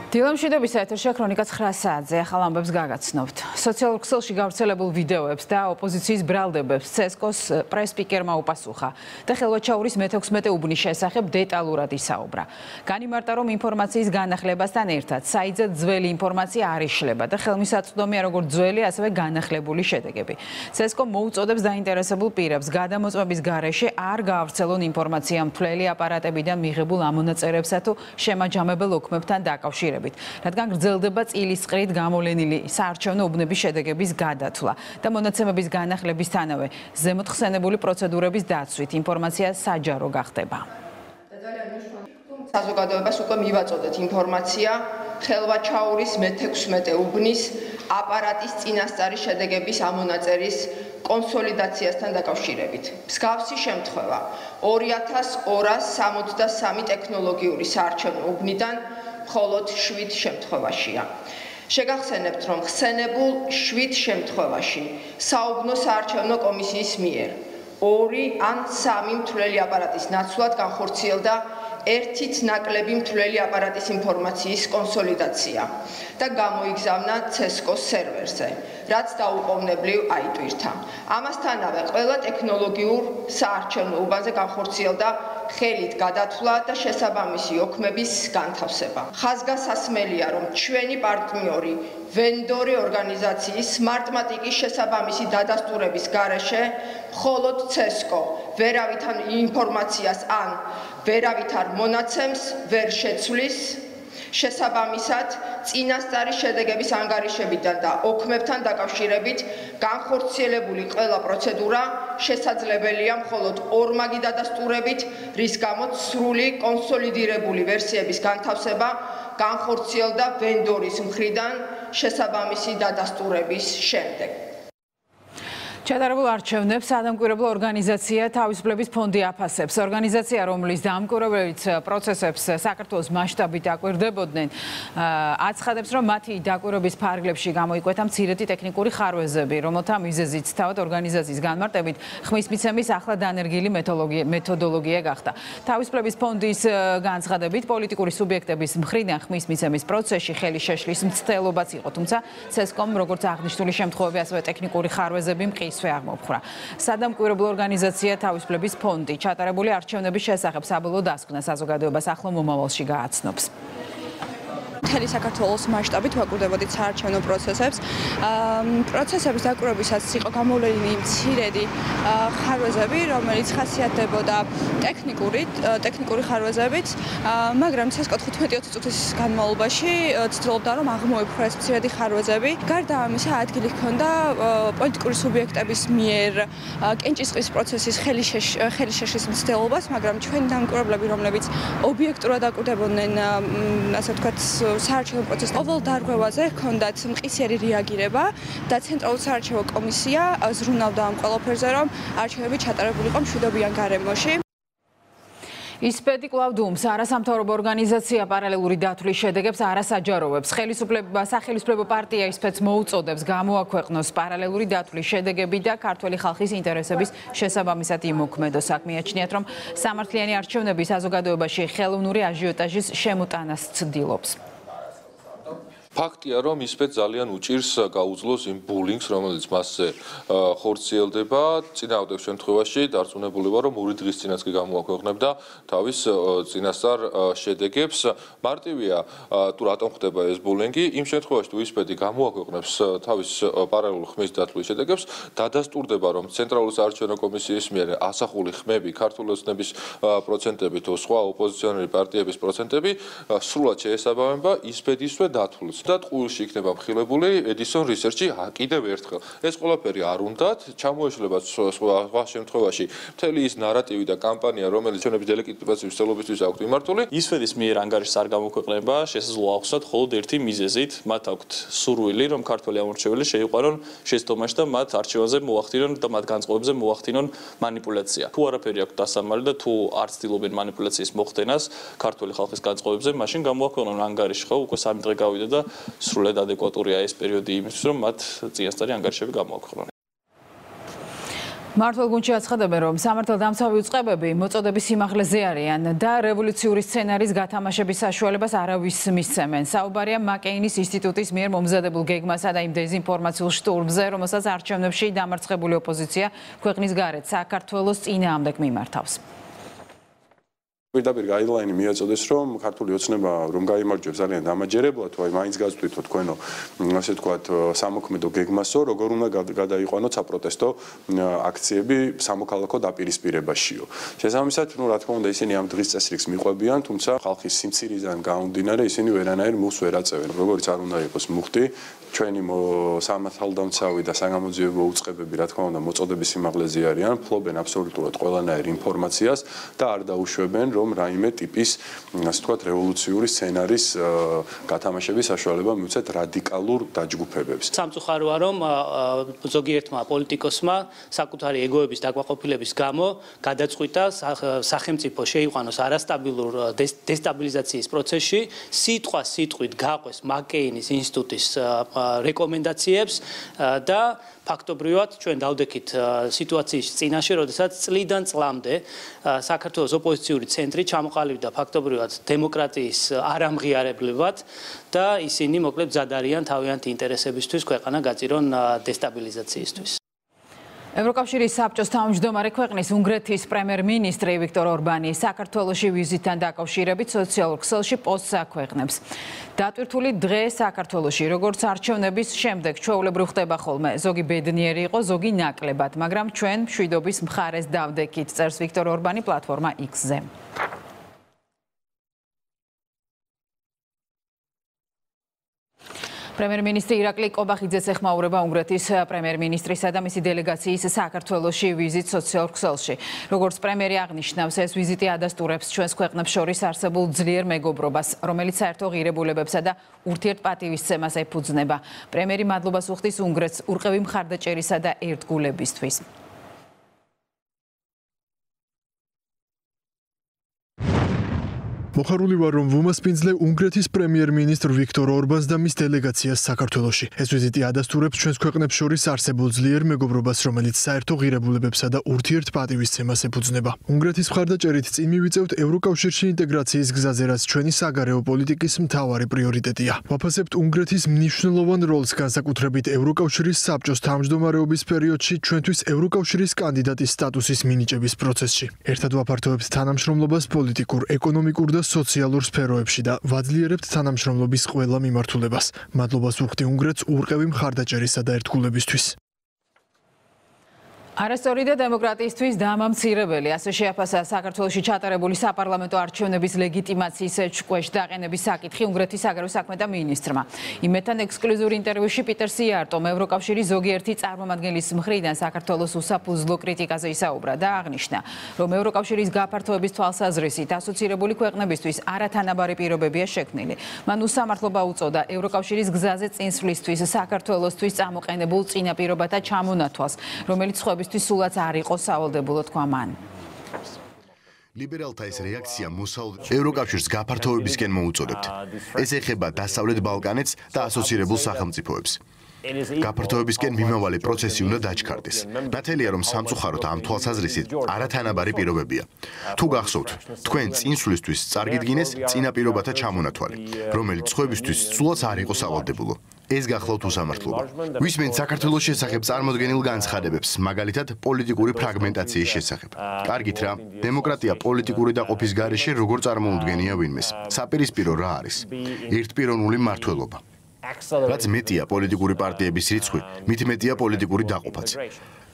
დილამშვიდობის ეთერში ქრონიკა 9 საათზე ახალ ამბებს გაგაცნობთ. სოციალურ ქსელში გავრცელებულ ვიდეოებს და ოპოზიციის ბრალდებებს CSKO-ს პრეს-სპიკერმა უპასუხა და ხელვაჩაურის მე-16 უბნის შესახებ დეტალურად ისაუბრა. განიმარტა, რომ ინფორმაციის განახლებასთან ერთად საიძად ძველი ინფორმაცია არ იშლება და ხელმისაწვდომია როგორც ძველი, ასევე განახლებული შედეგები. CSKO მოუწოდებს დაინტერესებულ პირებს გადამოწმების გარეშე არ გაავრცელონ ინფორმაცია მთვლელი აპარატებიდან მიღებულ ამონაწერებსა თუ შემაჯამებელ ოქმებთან დაკავშირებით. რადგან გრძელდება წილისყრით გამოვლენილი საარჩევნო უბნების შედეგების გადათვლა და მონაცემების განახლებისთანავე ზემოთ ხსენებული პროცედურების დაცვით ინფორმაცია საჯარო გახდება. საზოგადოებას უკვე მივაწოდეთ ინფორმაცია ხელვაჩაურის მე-16 უბნის აპარატის წინასწარი შედეგების ამონაწერის კონსოლიდაციასთან დაკავშირებით. მსგავსი შემთხვევა 2263 ტექნოლოგიური საარჩევნო უბნიდან მხოლოდ 7 შემთხვევაშია. შეგახსენებთ, რომ ხსენებულ 7 შემთხვევაში საუბნო საარჩევნო კომისიის მიერ 2 ან 3 მთვლელი აპარატის ნაცვლად განხორციელდა ერთით ნაკლები მთვლელი აპარატის ინფორმაციის კონსოლიდაცია და გამოიგზავნა CSKO-ს სერვერზე, რაც დაუყოვნებლივ აიტვირთა. ამასთანავე ყველა ტექნოლოგიურ საარჩევნო უბანზე განხორციელდა ხელით გადათვლა და შესაბამისი ოქმების განთავსება. ხაზგასასმელია, რომ ჩვენი პარტნიორი ვენდორი ორგანიზაციის სმარტმატიკის შესაბამისი დადასტურების გარეშე მხოლოდ CSKO ვერავითარ ინფორმაციას ან ვერავითარ მონაცემს ვერ შეცვლის, შესაბამისად წინასწარი შედეგების ანგარიშებიდან და ოქმებთან დაკავშირებით განხორციელებული ყველა პროცედურა შესაძლებელია მხოლოდ ორმაგი დადასტურებით, რის გამოც სრული კონსოლიდირებული ვერსიების განთავსება განხორციელდა ვენდორის მხრიდან შესაბამისი დადასტურების შემდეგ. ჩატარებულ არჩევნებს სადამკვირვებლო ორგანიზაცია თავისუფლების ფონდი აფასებს. ორგანიზაცია, რომლის დამკვირვებელიც პროცესებს საქართველოს მასშტაბით აკვირდებოდნენ, აცხადებს, რომ მათი დაკვირვების ფარგლებში გამოიკვეთა მცირედი ტექნიკური ხარვეზები, რომელთა მიზეზიც თავად ორგანიზაციის განმარტებით ხმის მიცემის ახლა დანერგილი მეთოდოლოგია გახდა. თავისუფლების ფონდის განცხადებით, პოლიტიკური სუბიექტების მხრიდან ხმის მიცემის პროცესში ხელი შეშლის მცდელობაც იყო, თუმცა CSKO-მ როგორც აღნიშნული შემთხვევები, ასევე ტექნიკური ხარვეზები მყისვე აღმოფხვრა. სადამკვირვებლო ორგანიზაცია თავისუფლების ფონდი ჩატარებული არჩევნების შესახებ საბოლოო დასკვნა საზოგადოებას ახლო მომავალში გააცნობს. მთელი საქართველოს მასშტაბით ვაკვირდებოდით საარჩევნო პროცესებს. პროცესების დაკვირვებისას იყო გამოვლენილი მცირედი ხარვეზები, რომელიც ხასიათდებოდა ტექნიკური ხარვეზებით, მაგრამ CSKO 15-20 წუთის განმავლობაში ცდილობდა, რომ აღმოეფხვრა ეს მცირედი ხარვეზები. გარდა ამისა, ადგილი ჰქონდა პოლიტიკური სუბიექტების მიერ კენჭისყრის პროცესის ხელი შეშლის მცდელობას, მაგრამ ჩვენი დამკვირვებლები, რომლებიც ობიექტურად აკვირდებოდნენ, ასე ვთქვათ, საარჩევნო პროცესის ყოველ დარღვევაზე ჰქონდათ მყისიერი რეაგირება და ცენტრალური საარჩევნო კომისია ზრუნავდა ამ ყველაფერზე, რომ არჩევნები ჩატარებულიყო მშვიდობიან გარემოში. ისპედი კვლავ არასამთავრობო ორგანიზაცია პარალელური დათვლის შედეგებს არასაჯაროვებს. სახელმწიფო პარტია ისპედს მოუწოდებს გამოაქვეყნოს პარალელური დათვლის შედეგები და ქართველი ხალხის ინტერესების შესაბამისად იმოქმედოს. აქ მიაჩნიათ, რომ სამართლიანი არჩევნები საზოგადოებაში ხელოვნური აჟიოტაჟის შემოტანას ცდილობს. ფაქტია, რომ ისპედ ძალიან უჭირს გაუძლოს იმ ბულინგს, რომელიც მასზე ხორციელდება. წინააღმდეგ შემთხვევაში დარწმუნებულება, რომ ორი დღის წინაც კი გამოაქვეყნებდა თავის წინასწარ შედეგებს. მარტივია, თუ რატომ ხდება ეს ბულინგი, იმ შემთხვევაში თუ ისპედი გამოაქვეყნებს თავის პარალელურ ხმის დათვლის შედეგებს, დადასტურდება, რომ ცენტრალური საარჩევნო კომისიის მიერ ასახული ხმები, ქართული ოცნების პროცენტები თუ სხვა ოპოზიციონერი პარტიების პროცენტები სრულად შეესაბამება ისპედისვე დათვლას. და ტყუილში იქნება მხილებული Edison Research-ი კიდევ ერთხელ. ეს ყველაფერი არ უნდათ, ჩამოეშლება სხვა შემთხვევაში მთელი ის ნარატივი და კამპანია, რომელიც ჩვენების დელეგიტიმაციის მცდელობისთვის აქვთ მიმართული. ისფედის მიერ ანგარიშს არ გამოქვეყნება, შესაძლოა ახსნათ მხოლოდ ერთი მიზეზით, მათ აქვთ სურვილი, რომ ქართველი ამორჩეველი შეიყვანონ შეცდომაში და მათ არჩევანზე მოახდინონ და მათ განწყობებზე მოახდინონ манипуляция. თუ არაფერი აქვს დასამალი და თუ არ ცდილობენ манипуляციის მოხდენას ქართველი ხალხის განწყობებზე, მაშინ გამოაქვეყნონ ანგარიში, ხო, უკვე 3 დღე გავიდა და სრულად ადეკვატურია ეს პერიოდი იმისთვის, რომ მათ წინასწარი ანგარიშები გამოაქვეყნონ. მართლ გუნდში აცხადებენ, რომ სამართალდამცავი უწყებები მოწოდების სიმაღლეზე არიან და რევოლუციური სცენარის გათამაშების საშუალებას არავის მისცემენ. საუბარია მაკეინის ინსტიტუტის მიერ მომზადებულ გეგმასა და იმ დეზინფორმაციულ შტურმზე, რომელსაც არჩევნებში დამარცხებული ოპოზიცია ქვეყნის გარეთ საქართველოს წინააღმდეგ მიმართავს. პირდაპირ გაიდლაინი მიაწოდეს, რომ ქართული ოცნება რომ გაიმარჯვებს ძალიან დამაჯერებლად, თუ აი მაინც გაწვდითო თქვენო, ასე ვთქვათ, სამოქმედო გეგმასო, როგორ უნდა გადაიყვანოთ საპროტესტო აქციები სამოქალაქო დაპირისპირებაშიო. შესაბამისად, რა თქმა უნდა, ისინი ამ დღის წესრიგს მიყვებიან, თუმცა ხალხის სიმცირიდან გამომდინარე, ისინი ვერანაირ მუხს ვერ აწევენ, როგორც არ უნდა იყოს მუხტი. ჩვენი სამართალდამცავი და საგამოძიებო უწყებები, რა თქმა უნდა, მოწოდების სიმაღლეზე არიან, ფლობენ აბსოლუტურად ყველანაირ ინფორმაციას და არ დაუშვებენ, რომ რაიმე ტიპის, ასე ვთქვათ, რევოლუციური სცენარის გათამაშების საშუალება მივცეთ რადიკალურ დაჯგუფებებს. სამწუხაროა, რომ ზოგიერთმა პოლიტიკოსმა საკუთარი ეგოების დაკვაყოფილების გამო გადაწყვიტა სახელმწიფო შეიყვანოს არასტაბილურ დესტაბილიზაციის პროცესში, სიტყვით გაყვეს მაკეინის ინსტიტუტის რეკომენდაციებს და ფაქტობრივად ჩვენ დავდექით სიტუაციის წინაშე, როდესაც წლიდან წლამდე საქართველოს ოპოზიციური ცენტრი ჩამოყალიბდა ფაქტობრივად დემოკრატიის არამღიარებლებად და ისინი მოკლედ მზად არიან თავიანთი ინტერესებისთვის ქვეყანა გაწირონ დესტაბილიზაციისთვის. ევროკავშირის საბჭოს თავმჯდომარე ქვეყნის უნგრეთის პრემიერ-მინისტრი ვიქტორ ორბანი საქართველოში ვიზიტთან დაკავშირებით სოციალურ ქსელში პოსტს აქვეყნებს. დატვირთული დღე საქართველოში, როგორც არჩევნების შემდეგ ჩვეულებრივ ხდება ხოლმე, ზოგი ბედნიერი იყო, ზოგი ნაკლებად, მაგრამ ჩვენ მშვიდობის მხარეს დავდექით, წერს ვიქტორ ორბანი პლატფორმა X-ზე. პრემიერ-მინისტრი ირაკლი კობახიძეს ეხმაურება უნგრეთის პრემიერ-მინისტრისა და მისი დელეგაციის საქართველოში ვიზიტ სოციალურ ქსელში. როგორც პრემიერი აღნიშნავს, ეს ვიზიტი ადასტურებს ჩვენს ქვეყნებს შორის არსებულ ძლიერ მეგობრობას, რომელიც საერთო ღირებულებებსა და ურთიერთპატივისცემას ეფუძნება. პრემიერი მადლობას უხდის უნგრეთს ურყევი მხარდაჭერისა და ერთგულებისთვის. მოხარული ვარ, რომ ვუმასპინძლე უნგრეთის პრემიერ-მინისტრ ვიქტორ ორბანს და მის დელეგაციას საქართველოში. ეს ვიზიტი ადასტურებს ჩვენს ქვეყნებს შორის არსებულ ძლიერ მეგობრობას, რომელიც საერთო ღირებულებებსა და ურთიერთპატივისცემას ეფუძნება. უნგრეთის მხარდაჭერით წინ მივიწევთ ევროკავშირში ინტეგრაციის გზაზე, რაც ჩვენი საგარეო პოლიტიკის მთავარი პრიორიტეტია. ვაფასებთ უნგრეთის მნიშვნელოვან როლს, განსაკუთრებით ევროკავშირის საბჭოს თავმჯდომარეობის პერიოდში ჩვენთვის ევროკავშირის კანდიდატის სტატუსის მინიჭების პროცესში. ერთად ვაფართოვებთ თანამშრომლობას პოლიტიკურ, ეკონომიკურ და სოციალურ სფეროებში და ვაძლიერებთ თანამშრომლობის ყველა მიმართულებას. მადლობას ვუხდი უნგრეთს ურყევი მხარდაჭერისა და ერთგულებისთვის. არასწორი და დემოკრატიისთვის დამამცირებელი, ასე შეაფასა საქართველოში ჩატარებული საპარლამენტო არჩევნების ლეგიტიმაციის ჭკვეშ დაყენების საკითხი უნგრეთის საგარეო საქმეთა მინისტრმა. იმედთან ექსკლუზიურ ინტერვიუში პიტერ სიარტომ ევროკავშირის ზოგიერთი წარმომადგენლის მხრიდან საქართველოს უსაფუძვლო კრიტიკაზე ისაუბრა და აღნიშნა, რომ ევროკავშირის გაფართოების თვალსაზრისით ასოცირებული ქვეყნებისთვის არათანაბარი პირობებია შექმნილი. მან უსამართლობა უწოდა ევროკავშირის გზაზე წინსვლისთვის საქართველოსთვის წამოყენებულ წინაპირობათა ჩამონათვალს, რომელიც სულაც არ იყო სავალდებულო, თქვა მან. ლიბერალთა ეს რეაქცია ევროკავშირს გაფართოებისკენ მოუწოდებთ. ეს ეხება დასავლეთ ბალკანეთს და ასოცირებულ სახელმწიფოებს. გაფართოებისკენ მიმავალი პროცესი უნდა დაჩქარდეს. ნათელია, რომ სამწუხაროდ ამ თვალსაზრისით არათანაბარი პირობებია. თუ გახსოვთ, თქვენ წინსვლისთვის წარგიდგინეს წინაპირობათა ჩამონათვალი, რომელიც სხვებისთვის სულაც არ იყო სავალდებულო. ეს გახლავთ უსამართლობა. ვისმენთ საქართველოს შესახებ წარმოდგენილ განცხადებებს, მაგალითად პოლიტიკური ფრაგმენტაციის შესახებ. კარგით რა, დემოკრატია პოლიტიკური დაყოფის გარეშე როგორ წარმოუდგენია ვინმეს. საპირისპირო რა არის? ერთპიროვნული მმართველობა. რაც მეტია პოლიტიკური პარტიების რიცხვი, მით მეტია პოლიტიკური დაყოფაც.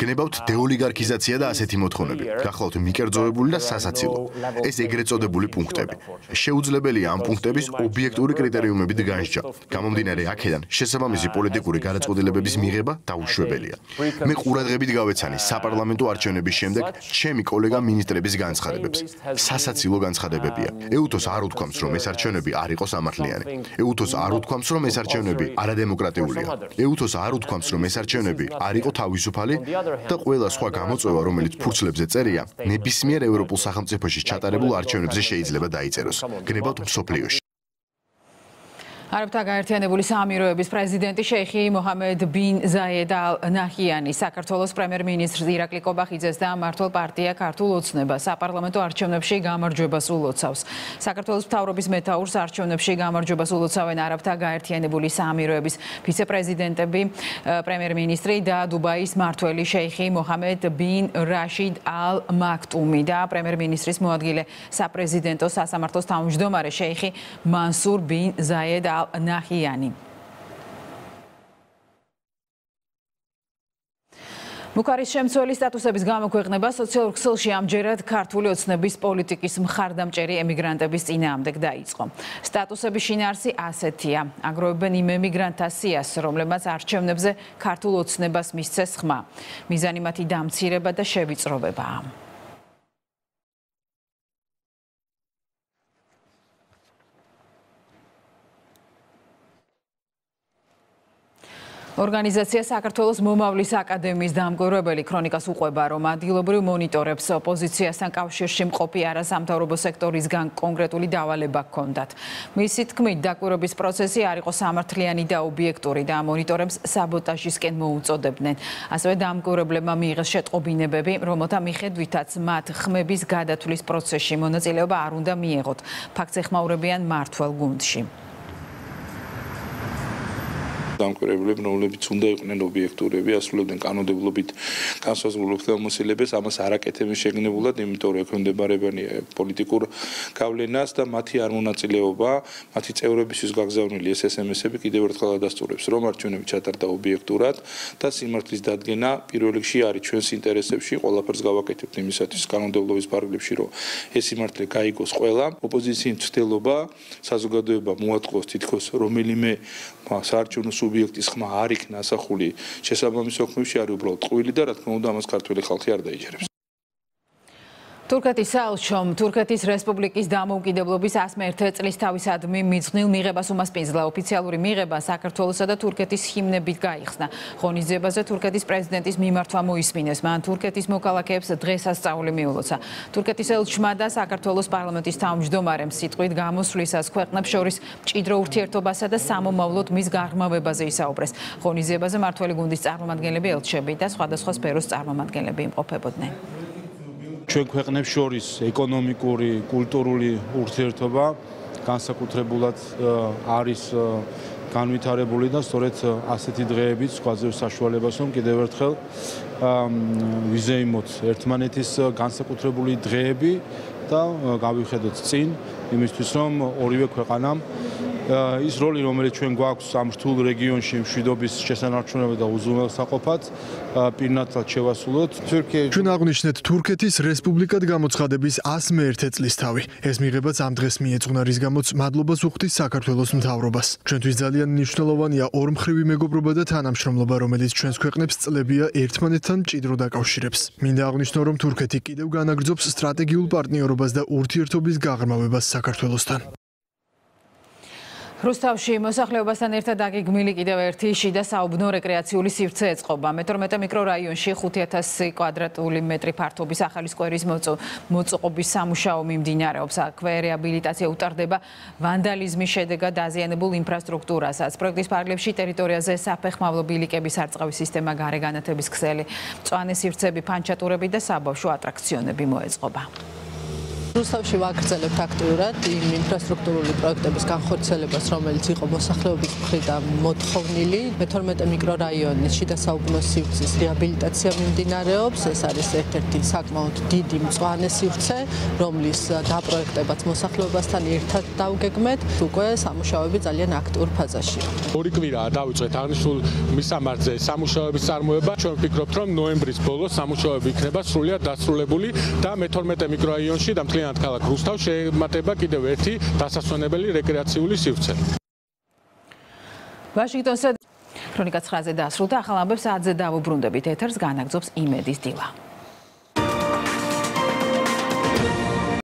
გნებავთ დეოლიგარქიზაცია და ასეთი მოთხოვნები. გახლავთ მიკერძოებული და სასაცილო. ეს ეგრეთ წოდებული პუნქტები. შეუძლებელია ამ პუნქტების ობიექტური კრიტერიუმებით განსჯა. გამომდინარე აქედან, შესაბამისი პოლიტიკური გადაწყვეტილებების მიღება დაუშვებელია. მე ყურადღებით გავეცანი საპარლამენტო არჩევნების შემდეგ ჩემი კოლეგა მინისტრების განცხადებებს. სასაცილო განცხადებებია. ეუთოს არ უთქვამს, რომ ეს არჩევნები არ იყო სამართლიანი. ეუთოს არ უთქვამს, რომ ეს არჩევნები არადემოკრატიულია. ეუთოს არ უთქვამს, რომ ეს არჩევნები არ იყო თავისუფალი და ყველა სხვა გამოწვევა, რომელიც ფურცლებზე წერია, ნებისმიერ ევროპულ სახელმწიფოში ჩატარებულ არჩევნებზე შეიძლება დაიწეროს. გნებავთ მსოფლიოში. არაბთა გაერთიანებული საამიროების პრეზიდენტი შეიხი მოჰამედ ბინ ზაედ ალ ნაჰიანი საქართველოს პრემიერ-მინისტრ ირაკლი კობახიძეს და მმართველ პარტია ქართულ ოცნებას საპარლამენტო არჩევნებში გამარჯვებას ულოცავს. საქართველოს მთავრობის მეთაურს არჩევნებში გამარჯვებას ულოცავენ არაბთა გაერთიანებული საამიროების ვიცე-პრეზიდენტები, პრემიერ-მინისტრი და დუბაის მმართველი შეიხი მოჰამედ ბინ რაშიდ ალ მაქტუმი და პრემიერ-მინისტრის მოადგილე საპრეზიდენტო სასამართლოს თავმჯდომარე შეიხი მანსურ ბინ ზაედ ალ ნაჰიანი. მუქარის შემცველი სტატუსების გამოქვეყნება სოციალურ ქსელში ამჯერად ქართული ოცნების პოლიტიკის მხარდამჭერი ემიგრანტების წინააღმდეგ დაიწყო. სტატუსების შინაარსი ასეთია: აგროვებენ იმ ემიგრანტთა სიას, რომლებმაც არჩევნებზე ქართულ ოცნებას მისცეს ხმა. მიზანი მათი დამცირება და შევიწროვებაა. ორგანიზაცია საქართველოს მომავლის აკადემიის დამკვირვებელი ქრონიკას უყვება, რომ ადგილობრივ მონიტორებს ოპოზიციასთან კავშირში მყოფი არასამთავრობო სექტორისგან კონკრეტული დავალება ჰქონდათ. მისი თქმით, დაკვირვების პროცესი არ იყო სამართლიანი და ობიექტური და მონიტორებს საბოტაჟისკენ მოუწოდებდნენ. ასევე დამკვირვებლებმა მიიღეს შეტყობინებები, რომელთა მიხედვითაც მათ ხმების გადათვლის პროცესში მონაწილეობა არ უნდა მიეღოთ. ფაქტს ეხმაურებიან მმართველ გუნდში. დამკვირვებლები, რომლებიც უნდა იყვნენ ობიექტურები, ასრულებდნენ კანონმდებლობით განსაზღვრულ ხელმოსილებას, ამას არ აკეთებენ შეგნებულად, იმიტომ რომ ექვემდებარებიან პოლიტიკურ გავლენას და მათი არმონაწილეობა, მათი წევრებისთვის გაგზავნილი SMS-ები კიდევ ერთხელ ადასტურებს, რომ არჩევნები ჩატარდა ობიექტურად და სიმართლის დადგენა პირველ რიგში არის ჩვენს ინტერესებში, ყველაფერს გავაკეთებთ იმისათვის კანონმდებლობის ფარგლებში, რომ ეს სიმართლე გაიგოს ყველა. ოპოზიციის მცდელობა საზოგადოება მოატყუოს თითქოს რომელიმე საარჩევნო სუბიექტის ხმა არ იქნა ასახული შესაბამის ოქმებში, არის უბრალოდ ტყუილი და რა თქმა უნდა ამას ქართველი ხალხი არ დაიჯერებს. თურქეთის საელჩომ თურქეთის რესპუბლიკის დამოუკიდებლობის 101 წლისთავისადმი მიძღვნილ მიღებას უმასპინძლა. ოფიციალური მიღება საქართველოსა და თურქეთის ჰიმნებით გაიხსნა. ღონისძიებაზე თურქეთის პრეზიდენტის მიმართვა მოისმინეს. მან თურქეთის მოქალაქეებს დღესასწაული მიულოცა. თურქეთის ელჩმა და საქართველოს პარლამენტის თავმჯდომარემ სიტყვით გამოსვლისას ქვეყნებს შორის მჭიდრო ურთიერთობასა და სამომავლოდ მის გაღრმავებაზე ისაუბრეს. ღონისძიებაზე მმართველი გუნდის წარმომადგენლები, ელჩები და სხვადასხვა სფეროს წარმომადგენლები იმყოფებოდნენ. ჩვენ ქვეყნებს შორის ეკონომიკური, კულტურული ურთიერთობა განსაკუთრებულად არის განვითარებული და სწორედ ასეთი დღეებით გვაძლევს საშუალებას, რომ კიდევ ერთხელ ვიზეიმოთ ერთმანეთის განსაკუთრებული დღეები და გავიხედოთ წინ იმისთვის, რომ ორივე ქვეყანამ ის როლი, რომელიც ჩვენ გვაქვს ამ რთულ რეგიონში მშვიდობის შესანარჩუნებლად და უზრუნველსაყოფად, პირნათლად შევასრულოთ. ჩვენ აღვნიშნეთ თურქეთის რესპუბლიკად გამოცხადების 101 წლისთავი. ეს მიღებაც ამ დღეს მიეძღვნა, რის გამოც მადლობას უხდის საქართველოს მთავრობას. ჩვენთვის ძალიან მნიშვნელოვანია ორმხრივი მეგობრობა და თანამშრომლობა, რომელიც ჩვენს ქვეყნებს წლებია ერთმანეთთან მჭიდრო დაკავშირებს. მინდა აღვნიშნო, რომ თურქეთი კიდევ განაგრძობს სტრატეგიულ პარტნიორობას და ურთიერთობის გაღრმავებას საქართველოსთან. რუსთავში მოსახლეობასთან ერთად დაგეგმილი კიდევ ერთი შიდა საუბნო რეკრეაციული სივრცე ეწყობა. მე-12 მიკრორაიონში 5000 კვადრატული მეტრი ფართობის ახალი სკვერის მოწყობის სამუშაო მიმდინარეობს. აქვე რეაბილიტაცია უტარდება ვანდალიზმის შედეგად დაზიანებულ ინფრასტრუქტურასაც. პროექტის ფარგლებში ტერიტორიაზე საფეხმავლო ბილიკების არწყავის სისტემა, გარე განათების ქსელი, მწვანე სივრცეები, ფანჩატურები და საბავშვო ატრაქციონები მოეწყობა. რუსთავში ვაგრძელებთ აქტიურად იმ ინფრასტრუქტურული პროექტების განხორციელებას, რომელიც იყო მოსახლეობის მხრიდან მოთხოვნილი. მე-12 მიკრორაიონის შიდა საუბნო სივრცის რეაბილიტაცია მიმდინარეობს. ეს არის ერთ-ერთი საკმაოდ დიდი მწვანე სივრცე, რომლის დაპროექტებაც მოსახლეობასთან ერთად დავგეგმეთ. უკვე სამუშაოები ძალიან აქტიურ ფაზაშია. ორი კვირაა დავიწყეთ აღნიშნულ მისამართზე სამუშაოების წარმოება. ჩვენ ვფიქრობთ, რომ ნოემბრის ბოლოს სამუშაოები იქნება სრულიად დასრულებული და მე-12 მიკრორაიონში და ქალაქ რუსთავს შეემატება კიდევ ერთი დასასვენებელი რეკრეაციული სივრცე. ვაშინგტონსა ქრონიკა 9-ზე დასრულდა. ახალ ამბებს 10-ზე დავუბრუნდებით. ეთერს განაგრძობს იმედის დილა.